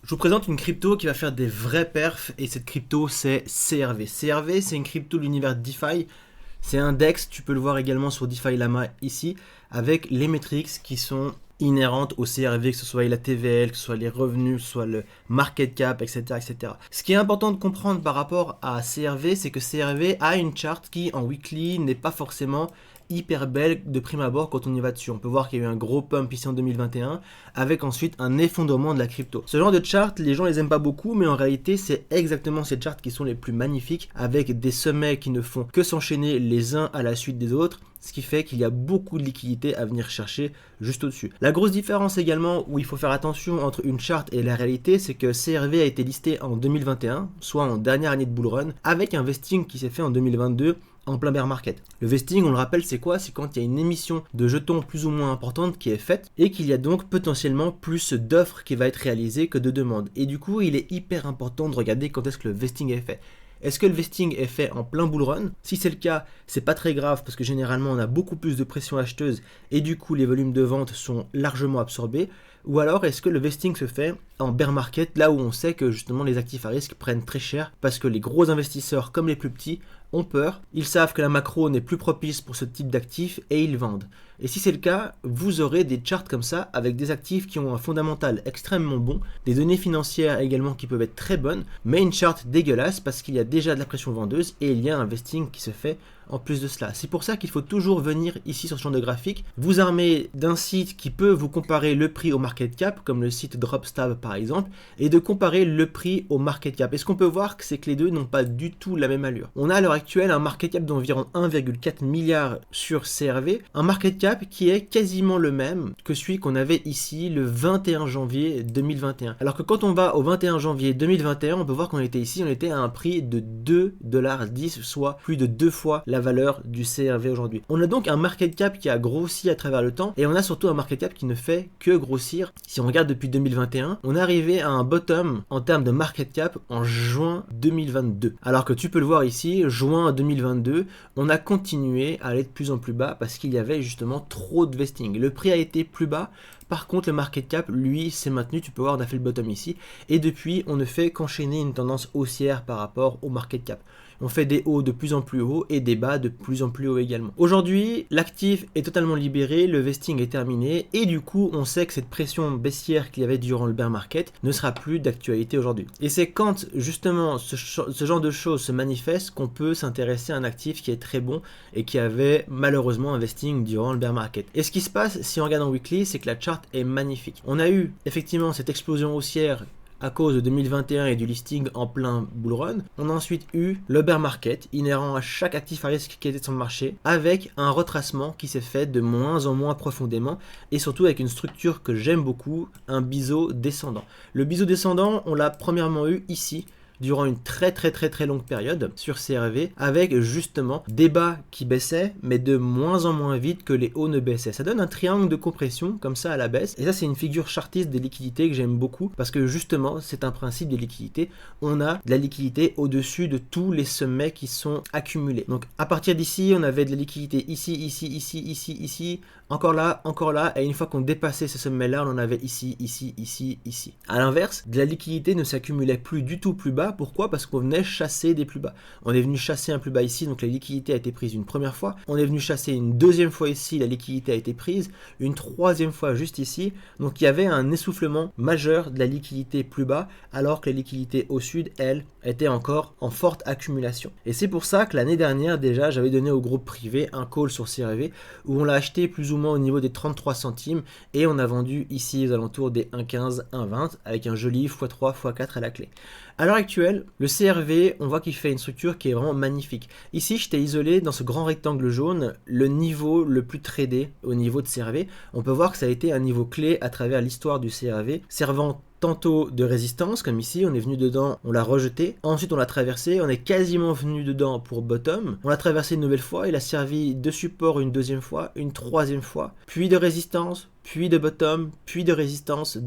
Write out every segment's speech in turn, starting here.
Je vous présente une crypto qui va faire des vrais perfs et cette crypto c'est CRV. CRV c'est une crypto de l'univers DeFi, c'est un DEX, tu peux le voir également sur DeFi Lama ici, avec les métriques qui sont inhérentes au CRV, que ce soit la TVL, que ce soit les revenus, que ce soit le market cap, etc., etc. Ce qui est important de comprendre par rapport à CRV, c'est que CRV a une charte qui en weekly n'est pas forcément hyper belle de prime abord quand on y va dessus. On peut voir qu'il y a eu un gros pump ici en 2021 avec ensuite un effondrement de la crypto. Ce genre de chart, les gens les aiment pas beaucoup, mais en réalité c'est exactement ces charts qui sont les plus magnifiques avec des sommets qui ne font que s'enchaîner les uns à la suite des autres, ce qui fait qu'il y a beaucoup de liquidités à venir chercher juste au-dessus. La grosse différence également où il faut faire attention entre une charte et la réalité, c'est que CRV a été listé en 2021, soit en dernière année de bull run, avec un vesting qui s'est fait en 2022 en plein bear market. Le vesting, on le rappelle, c'est quoi? C'est quand il y a une émission de jetons plus ou moins importante qui est faite et qu'il y a donc potentiellement plus d'offres qui va être réalisées que de demandes. Et du coup, il est hyper important de regarder quand est-ce que le vesting est fait. Est-ce que le vesting est fait en plein bull run? Si c'est le cas, c'est pas très grave parce que généralement on a beaucoup plus de pression acheteuse et du coup les volumes de vente sont largement absorbés. Ou alors est-ce que le vesting se fait en bear market, là où on sait que justement les actifs à risque prennent très cher parce que les gros investisseurs comme les plus petits ont peur, ils savent que la macro n'est plus propice pour ce type d'actifs et ils vendent. Et si c'est le cas, vous aurez des charts comme ça avec des actifs qui ont un fondamental extrêmement bon, des données financières également qui peuvent être très bonnes, mais une charte dégueulasse parce qu'il y a déjà de la pression vendeuse et il y a un vesting qui se fait en plus de cela. C'est pour ça qu'il faut toujours venir ici sur ce champ de graphique, vous armer d'un site qui peut vous comparer le prix au market cap, comme le site Dropstab par exemple, et de comparer le prix au market cap. Et ce qu'on peut voir, c'est que les deux n'ont pas du tout la même allure. On a à l'heure actuelle un market cap d'environ 1,4 milliard sur CRV, un market cap qui est quasiment le même que celui qu'on avait ici le 21 janvier 2021. Alors que quand on va au 21 janvier 2021, on peut voir qu'on était ici, on était à un prix de 2,10$, soit plus de 2 fois la valeur du CRV aujourd'hui. On a donc un market cap qui a grossi à travers le temps et on a surtout un market cap qui ne fait que grossir. Si on regarde depuis 2021, on est arrivé à un bottom en termes de market cap en juin 2022. Alors que tu peux le voir ici, juin 2022, on a continué à aller de plus en plus bas parce qu'il y avait justement trop de vesting. Le prix a été plus bas. Par contre, le market cap, lui, s'est maintenu. Tu peux voir, on a fait le bottom ici. Et depuis, on ne fait qu'enchaîner une tendance haussière par rapport au market cap. On fait des hauts de plus en plus hauts et des bas de plus en plus hauts également. Aujourd'hui, l'actif est totalement libéré, le vesting est terminé et du coup, on sait que cette pression baissière qu'il y avait durant le bear market ne sera plus d'actualité aujourd'hui. Et c'est quand justement ce genre de choses se manifeste qu'on peut s'intéresser à un actif qui est très bon et qui avait malheureusement un vesting durant le bear market. Et ce qui se passe si on regarde en weekly, c'est que la chart est magnifique. On a eu effectivement cette explosion haussière à cause de 2021 et du listing en plein bull run. On a ensuite eu le bear market inhérent à chaque actif à risque qui était sur le marché avec un retracement qui s'est fait de moins en moins profondément et surtout avec une structure que j'aime beaucoup, un biseau descendant. Le biseau descendant, on l'a premièrement eu ici durant une très longue période sur CRV avec justement des bas qui baissaient mais de moins en moins vite que les hauts ne baissaient. Ça donne un triangle de compression comme ça à la baisse et ça c'est une figure chartiste des liquidités que j'aime beaucoup parce que justement c'est un principe des liquidités. On a de la liquidité au-dessus de tous les sommets qui sont accumulés. Donc à partir d'ici on avait de la liquidité ici, encore là et une fois qu'on dépassait ce sommet là on en avait ici. À l'inverse, de la liquidité ne s'accumulait plus du tout plus bas. Pourquoi? Parce qu'on venait chasser des plus bas. On est venu chasser un plus bas ici, donc la liquidité a été prise une première fois. On est venu chasser une deuxième fois ici, la liquidité a été prise. Une troisième fois juste ici. Donc il y avait un essoufflement majeur de la liquidité plus bas, alors que la liquidité au sud, elle, était encore en forte accumulation. Et c'est pour ça que l'année dernière, déjà, j'avais donné au groupe privé un call sur CRV, où on l'a acheté plus ou moins au niveau des 33 centimes, et on a vendu ici aux alentours des 1,15, 1,20, avec un joli x3, x4 à la clé. À l'heure actuelle, le CRV, on voit qu'il fait une structure qui est vraiment magnifique. Ici, je t'ai isolé dans ce grand rectangle jaune le niveau le plus tradé au niveau de CRV. On peut voir que ça a été un niveau clé à travers l'histoire du CRV, servant tantôt de résistance, comme ici, on est venu dedans, on l'a rejeté, ensuite on l'a traversé, on est quasiment venu dedans pour bottom, on l'a traversé une nouvelle fois, il a servi de support une deuxième fois, une troisième fois, puis de résistance, puis de bottom, puis de résistance,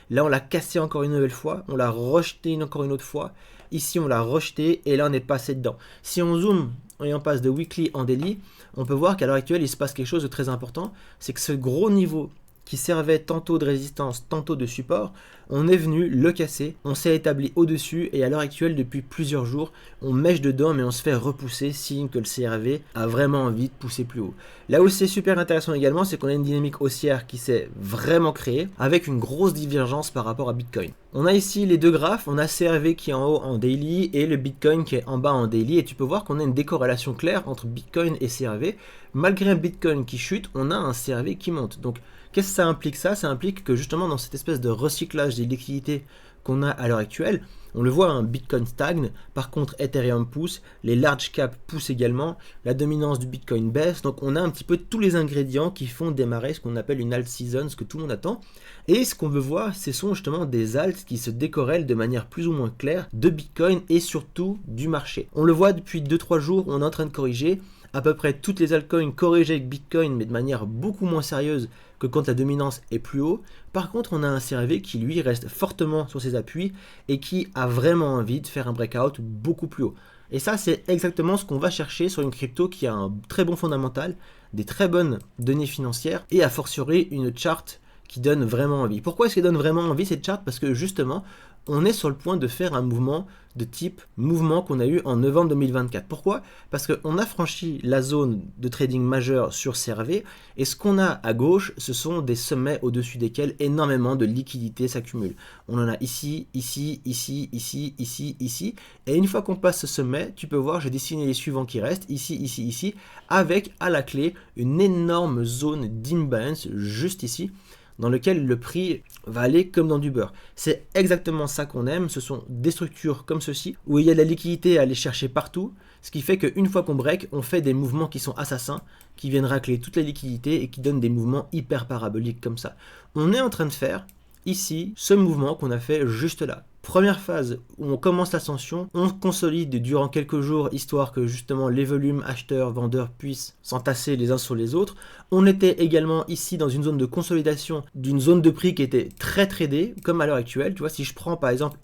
là on l'a cassé encore une nouvelle fois, on l'a rejeté encore une autre fois, ici on l'a rejeté, et là on est passé dedans. Si on zoome et on passe de weekly en daily, on peut voir qu'à l'heure actuelle il se passe quelque chose de très important, c'est que ce gros niveau qui servait tantôt de résistance, tantôt de support, on est venu le casser, on s'est établi au-dessus et à l'heure actuelle, depuis plusieurs jours, on mèche dedans mais on se fait repousser, signe que le CRV a vraiment envie de pousser plus haut. Là où c'est super intéressant également, c'est qu'on a une dynamique haussière qui s'est vraiment créée avec une grosse divergence par rapport à Bitcoin. On a ici les deux graphes, on a CRV qui est en haut en daily et le Bitcoin qui est en bas en daily, et tu peux voir qu'on a une décorrélation claire entre Bitcoin et CRV. Malgré un Bitcoin qui chute, on a un CRV qui monte. Donc qu'est-ce que ça implique ça? Ça implique que justement dans cette espèce de recyclage des liquidités qu'on a à l'heure actuelle, on le voit, un Bitcoin stagne, par contre Ethereum pousse, les large caps poussent également, la dominance du Bitcoin baisse, donc on a un petit peu tous les ingrédients qui font démarrer ce qu'on appelle une alt season, ce que tout le monde attend. Et ce qu'on veut voir, ce sont justement des alts qui se décorrèlent de manière plus ou moins claire de Bitcoin et surtout du marché. On le voit depuis 2-3 jours, on est en train de corriger. À peu près toutes les altcoins corrigent avec Bitcoin, mais de manière beaucoup moins sérieuse que quand la dominance est plus haut. Par contre, on a un CRV qui lui reste fortement sur ses appuis et qui a vraiment envie de faire un breakout beaucoup plus haut. Et ça, c'est exactement ce qu'on va chercher sur une crypto qui a un très bon fondamental, des très bonnes données financières et a fortiori une charte qui donne vraiment envie. Pourquoi est-ce qu'elle donne vraiment envie cette charte? Parce que justement, on est sur le point de faire un mouvement de type mouvement qu'on a eu en novembre 2024. Pourquoi? Parce qu'on a franchi la zone de trading majeure sur CRV et ce qu'on a à gauche, ce sont des sommets au-dessus desquels énormément de liquidités s'accumulent. On en a ici, ici, ici, ici, ici, ici. Et une fois qu'on passe ce sommet, tu peux voir, j'ai dessiné les suivants qui restent, ici, ici, ici, avec à la clé une énorme zone d'imbalance juste ici, dans lequel le prix va aller comme dans du beurre. C'est exactement ça qu'on aime, ce sont des structures comme ceci, où il y a de la liquidité à aller chercher partout, ce qui fait qu'une fois qu'on break, on fait des mouvements qui sont assassins, qui viennent racler toute la liquidité et qui donnent des mouvements hyper paraboliques comme ça. On est en train de faire ici ce mouvement qu'on a fait juste là. Première phase où on commence l'ascension, on consolide durant quelques jours histoire que justement les volumes acheteurs-vendeurs puissent s'entasser les uns sur les autres. On était également ici dans une zone de consolidation d'une zone de prix qui était très tradée comme à l'heure actuelle. Tu vois, si je prends par exemple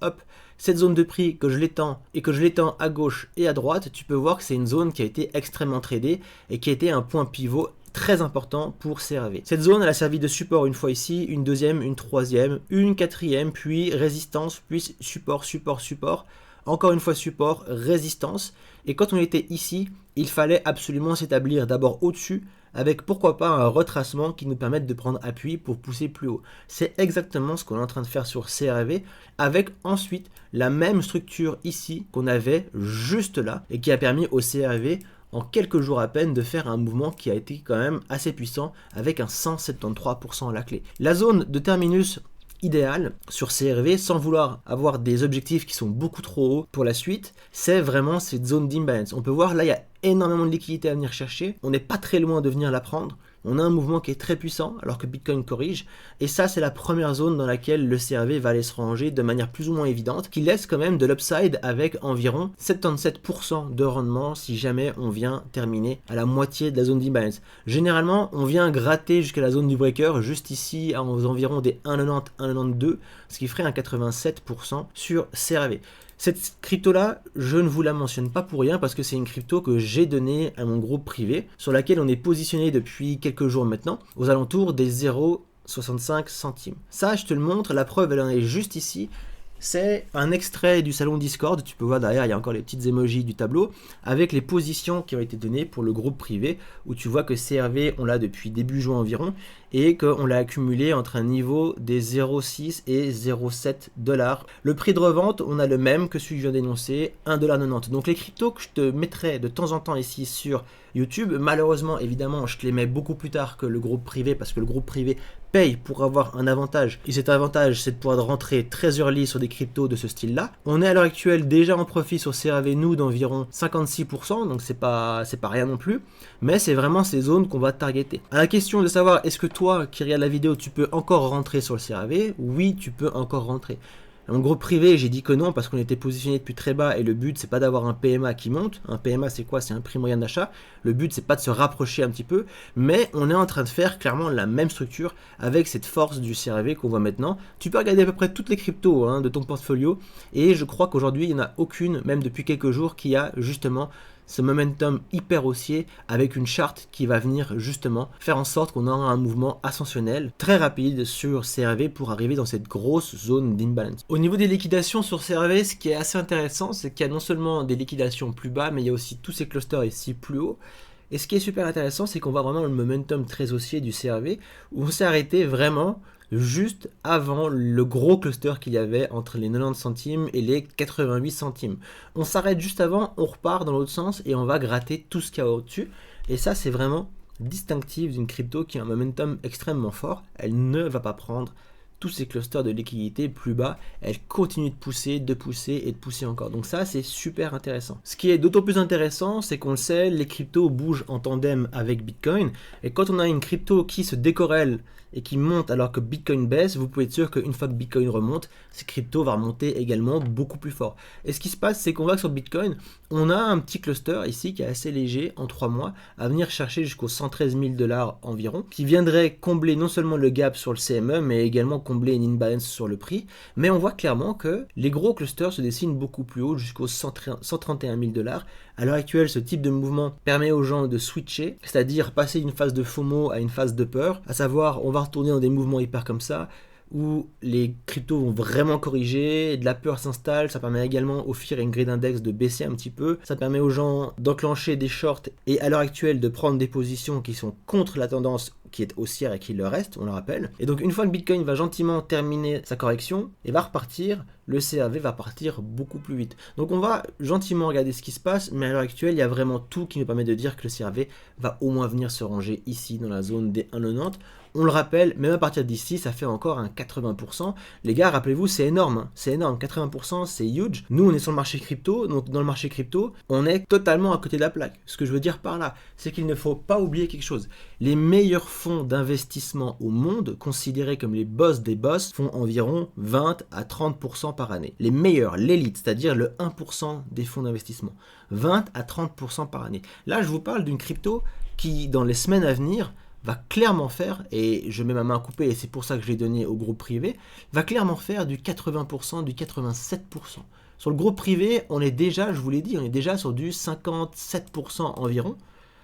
cette zone de prix que je l'étends et que je l'étends à gauche et à droite, tu peux voir que c'est une zone qui a été extrêmement tradée et qui a été un point pivot très important pour CRV. Cette zone, elle a servi de support une fois ici, une deuxième, une troisième, une quatrième, puis résistance, puis support, support, support, encore une fois support, résistance. Et quand on était ici, il fallait absolument s'établir d'abord au-dessus, avec pourquoi pas un retracement qui nous permette de prendre appui pour pousser plus haut. C'est exactement ce qu'on est en train de faire sur CRV, avec ensuite la même structure ici qu'on avait juste là, et qui a permis au CRV en quelques jours à peine de faire un mouvement qui a été quand même assez puissant avec un 173% à la clé. La zone de terminus idéale sur CRV, sans vouloir avoir des objectifs qui sont beaucoup trop hauts pour la suite, c'est vraiment cette zone d'imbalance. On peut voir là, il y a énormément de liquidités à venir chercher, on n'est pas très loin de venir la prendre. On a un mouvement qui est très puissant alors que Bitcoin corrige, et ça c'est la première zone dans laquelle le CRV va aller se ranger de manière plus ou moins évidente, qui laisse quand même de l'upside avec environ 77% de rendement si jamais on vient terminer à la moitié de la zone d'imbalance. Généralement on vient gratter jusqu'à la zone du breaker juste ici aux environs des 1,90, 1,92, ce qui ferait un 87% sur CRV. Cette crypto-là, je ne vous la mentionne pas pour rien parce que c'est une crypto que j'ai donnée à mon groupe privé sur laquelle on est positionné depuis quelques jours maintenant aux alentours des 0,65 centimes. Ça, je te le montre, la preuve, elle en est juste ici. C'est un extrait du salon Discord, tu peux voir derrière, il y a encore les petites emojis du tableau, avec les positions qui ont été données pour le groupe privé, où tu vois que CRV, on l'a depuis début juin environ, et qu'on l'a accumulé entre un niveau des 0,6 et 0,7 $. Le prix de revente, on a le même que celui que je viens d'énoncer, 1,90 $. Donc les cryptos que je te mettrai de temps en temps ici sur YouTube, malheureusement, évidemment, je te les mets beaucoup plus tard que le groupe privé, parce que le groupe privé paye pour avoir un avantage, et cet avantage c'est de pouvoir rentrer très early sur des cryptos de ce style là. On est à l'heure actuelle déjà en profit sur CRV nous d'environ 56%, donc c'est pas rien non plus, mais c'est vraiment ces zones qu'on va targeter. À la question de savoir est-ce que toi qui regarde la vidéo tu peux encore rentrer sur le CRV, oui tu peux encore rentrer. En groupe privé, j'ai dit que non parce qu'on était positionné depuis très bas et le but c'est pas d'avoir un PMA qui monte. Un PMA c'est quoi? C'est un prix moyen d'achat. Le but c'est pas de se rapprocher un petit peu, mais on est en train de faire clairement la même structure avec cette force du CRV qu'on voit maintenant. Tu peux regarder à peu près toutes les cryptos de ton portfolio et je crois qu'aujourd'hui il n'y en a aucune, même depuis quelques jours, qui a justement ce momentum hyper haussier avec une charte qui va venir justement faire en sorte qu'on aura un mouvement ascensionnel très rapide sur CRV pour arriver dans cette grosse zone d'imbalance. Au niveau des liquidations sur CRV, ce qui est assez intéressant, c'est qu'il y a non seulement des liquidations plus bas, mais il y a aussi tous ces clusters ici plus haut. Et ce qui est super intéressant, c'est qu'on voit vraiment le momentum très haussier du CRV où on s'est arrêté vraiment juste avant le gros cluster qu'il y avait entre les 90 centimes et les 88 centimes. On s'arrête juste avant, on repart dans l'autre sens et on va gratter tout ce qu'il y a au-dessus. Et ça, c'est vraiment distinctif d'une crypto qui a un momentum extrêmement fort. Elle ne va pas prendre tous ces clusters de liquidité plus bas, elle continue de pousser et de pousser encore. Donc ça, c'est super intéressant. Ce qui est d'autant plus intéressant, c'est qu'on le sait, les cryptos bougent en tandem avec Bitcoin. Et quand on a une crypto qui se décorrèle et qui monte alors que Bitcoin baisse, vous pouvez être sûr qu'une fois que Bitcoin remonte, ces cryptos vont remonter également beaucoup plus fort. Et ce qui se passe, c'est qu'on voit que sur Bitcoin, on a un petit cluster ici qui est assez léger en 3 mois, à venir chercher jusqu'aux 113 000 $ environ, qui viendrait combler non seulement le gap sur le CME, mais également combler une imbalance sur le prix. Mais on voit clairement que les gros clusters se dessinent beaucoup plus haut, jusqu'aux 131 000 $. À l'heure actuelle, ce type de mouvement permet aux gens de switcher, c'est-à-dire passer d'une phase de FOMO à une phase de peur, à savoir on va retourner dans des mouvements hyper comme ça, où les cryptos vont vraiment corriger, de la peur s'installe, ça permet également au Fear and Greed Index de baisser un petit peu, ça permet aux gens d'enclencher des shorts et à l'heure actuelle de prendre des positions qui sont contre la tendance qui est haussière et qui le reste, on le rappelle. Et donc une fois que Bitcoin va gentiment terminer sa correction et va repartir, le CRV va partir beaucoup plus vite. Donc on va gentiment regarder ce qui se passe, mais à l'heure actuelle, il y a vraiment tout qui nous permet de dire que le CRV va au moins venir se ranger ici dans la zone des 1,90. On le rappelle, même à partir d'ici, ça fait encore un 80%. Les gars, rappelez-vous, c'est énorme. Hein. C'est énorme. 80%, c'est huge. Nous, on est sur le marché crypto. Donc, dans le marché crypto, on est totalement à côté de la plaque. Ce que je veux dire par là, c'est qu'il ne faut pas oublier quelque chose. Les meilleurs fonds d'investissement au monde, considérés comme les boss des boss, font environ 20 à 30% par année. Les meilleurs, l'élite, c'est-à-dire le 1% des fonds d'investissement. 20 à 30% par année. Là, je vous parle d'une crypto qui, dans les semaines à venir, va clairement faire, et je mets ma main à couper et c'est pour ça que je l'ai donné au groupe privé, va clairement faire du 80%, du 87%. Sur le groupe privé, on est déjà, je vous l'ai dit, on est déjà sur du 57% environ.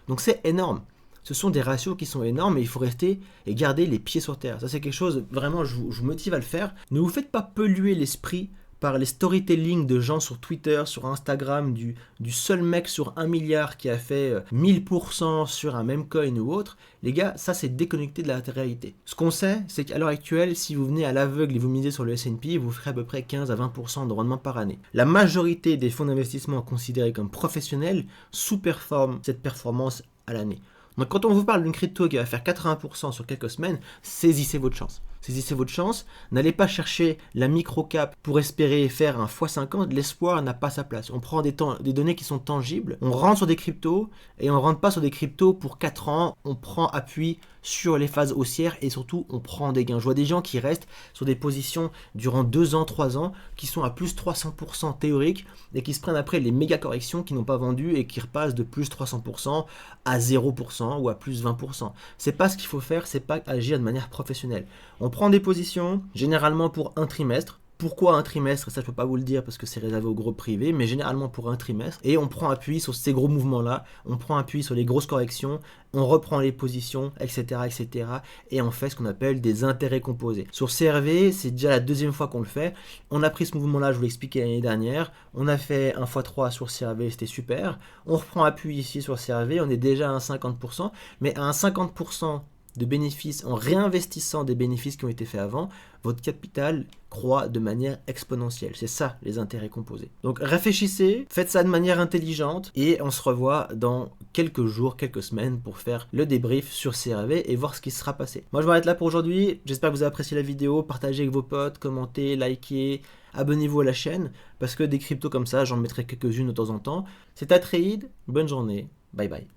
Donc c'est énorme. Ce sont des ratios qui sont énormes et il faut rester et garder les pieds sur terre. Ça c'est quelque chose, vraiment, je vous motive à le faire. Ne vous faites pas polluer l'esprit par les storytelling de gens sur Twitter, sur Instagram, du seul mec sur 1 milliard qui a fait 1000% sur un même coin ou autre. Les gars, ça c'est déconnecté de la réalité. Ce qu'on sait, c'est qu'à l'heure actuelle, si vous venez à l'aveugle et vous misez sur le S&P, vous ferez à peu près 15 à 20% de rendement par année. La majorité des fonds d'investissement considérés comme professionnels sous-performent cette performance à l'année. Donc quand on vous parle d'une crypto qui va faire 80% sur quelques semaines, saisissez votre chance. Saisissez votre chance, n'allez pas chercher la micro-cap pour espérer faire un x50, l'espoir n'a pas sa place. On prend des données qui sont tangibles, on rentre sur des cryptos et on ne rentre pas sur des cryptos pour 4 ans, on prend appui sur les phases haussières et surtout on prend des gains. Je vois des gens qui restent sur des positions durant 2 ans, 3 ans, qui sont à plus 300% théoriques et qui se prennent après les méga corrections qui n'ont pas vendu et qui repassent de plus 300% à 0% ou à plus 20%. C'est pas ce qu'il faut faire, c'est pas agir de manière professionnelle. On prend des positions, généralement pour un trimestre. Pourquoi un trimestre? Ça, je peux pas vous le dire parce que c'est réservé aux groupes privés, mais généralement pour un trimestre. Et on prend appui sur ces gros mouvements-là, on prend appui sur les grosses corrections, on reprend les positions, etc., etc. Et on fait ce qu'on appelle des intérêts composés. Sur CRV, c'est déjà la deuxième fois qu'on le fait. On a pris ce mouvement-là, je vous l'ai expliqué l'année dernière. On a fait un x3 sur CRV, c'était super. On reprend appui ici sur CRV, on est déjà à un 50%, mais à un 50% de bénéfices, en réinvestissant des bénéfices qui ont été faits avant, votre capital croît de manière exponentielle. C'est ça, les intérêts composés. Donc réfléchissez, faites ça de manière intelligente et on se revoit dans quelques jours, quelques semaines pour faire le débrief sur CRV et voir ce qui sera passé. Moi, je vais arrêter là pour aujourd'hui. J'espère que vous avez apprécié la vidéo. Partagez avec vos potes, commentez, likez, abonnez-vous à la chaîne parce que des cryptos comme ça, j'en mettrai quelques-unes de temps en temps. C'est à trade. Bonne journée. Bye bye.